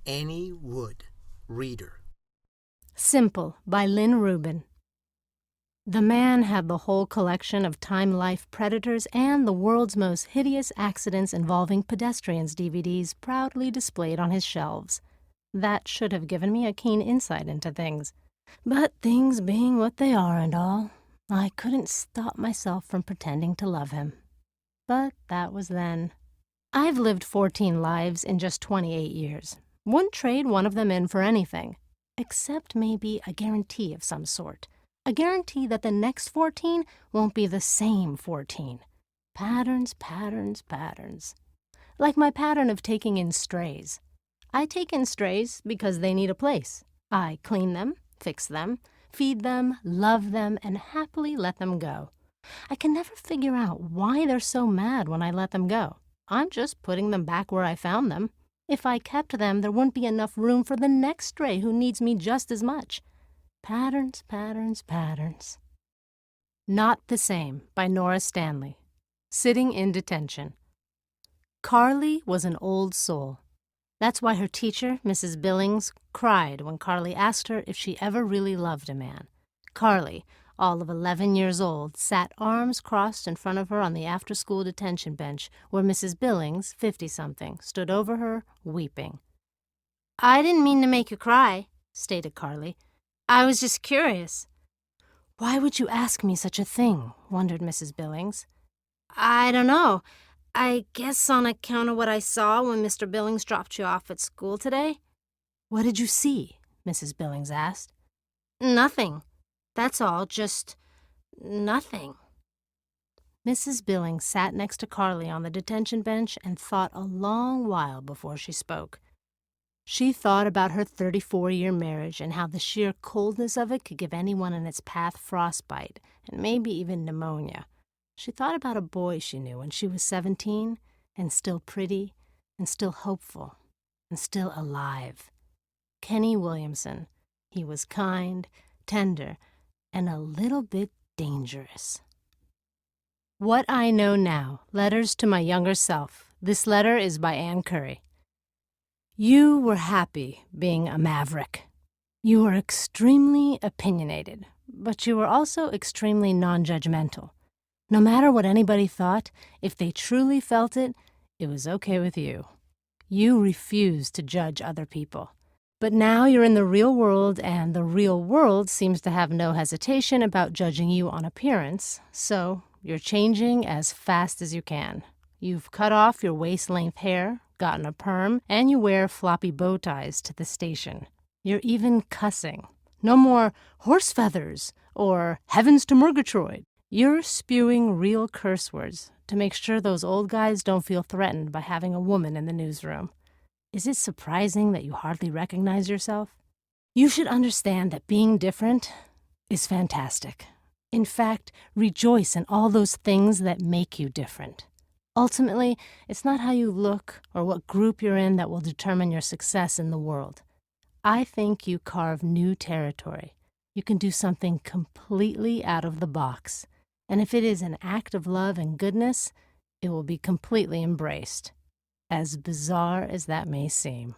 any wood. Reader. Simple by Lynn Rubin. The man had the whole collection of Time Life Predators and the world's most hideous accidents involving pedestrians DVDs proudly displayed on his shelves. That should have given me a keen insight into things. But things being what they are and all, I couldn't stop myself from pretending to love him. But that was then. I've lived 14 lives in just 28 years. Wouldn't trade one of them in for anything, except maybe a guarantee of some sort. A guarantee that the next 14 won't be the same 14. Patterns, patterns, patterns. Like my pattern of taking in strays. I take in strays because they need a place. I clean them, fix them, feed them, love them, and happily let them go. I can never figure out why they're so mad when I let them go. I'm just putting them back where I found them. If I kept them, there wouldn't be enough room for the next stray who needs me just as much. Patterns, patterns, patterns. Not the Same by Nora Stanley. Sitting in Detention. Carly was an old soul. That's why her teacher, Mrs. Billings, cried when Carly asked her if she ever really loved a man. Carly, all of 11 years old, sat arms crossed in front of her on the after-school detention bench where Mrs. Billings, 50-something, stood over her, weeping. "I didn't mean to make you cry," stated Carly. "I was just curious." "Why would you ask me such a thing?" wondered Mrs. Billings. "I don't know. I guess on account of what I saw when Mr. Billings dropped you off at school today." "What did you see?" Mrs. Billings asked. "Nothing. That's all, just nothing." Mrs. Billings sat next to Carly on the detention bench and thought a long while before she spoke. She thought about her 34-year marriage and how the sheer coldness of it could give anyone in its path frostbite and maybe even pneumonia. She thought about a boy she knew when she was 17 and still pretty and still hopeful and still alive. Kenny Williamson. He was kind, tender, and a little bit dangerous. What I Know Now. Letters to My Younger Self. This letter is by Ann Curry. You were happy being a maverick. You were extremely opinionated, but you were also extremely non-judgmental. No matter what anybody thought, if they truly felt it, it was okay with you. You refused to judge other people. But now you're in the real world, and the real world seems to have no hesitation about judging you on appearance, so you're changing as fast as you can. You've cut off your waist-length hair, gotten a perm, and you wear floppy bow ties to the station. You're even cussing. No more horse feathers or heavens to Murgatroyd. You're spewing real curse words to make sure those old guys don't feel threatened by having a woman in the newsroom. Is it surprising that you hardly recognize yourself? You should understand that being different is fantastic. In fact, rejoice in all those things that make you different. Ultimately, it's not how you look or what group you're in that will determine your success in the world. I think you carve new territory. You can do something completely out of the box. And if it is an act of love and goodness, it will be completely embraced, as bizarre as that may seem.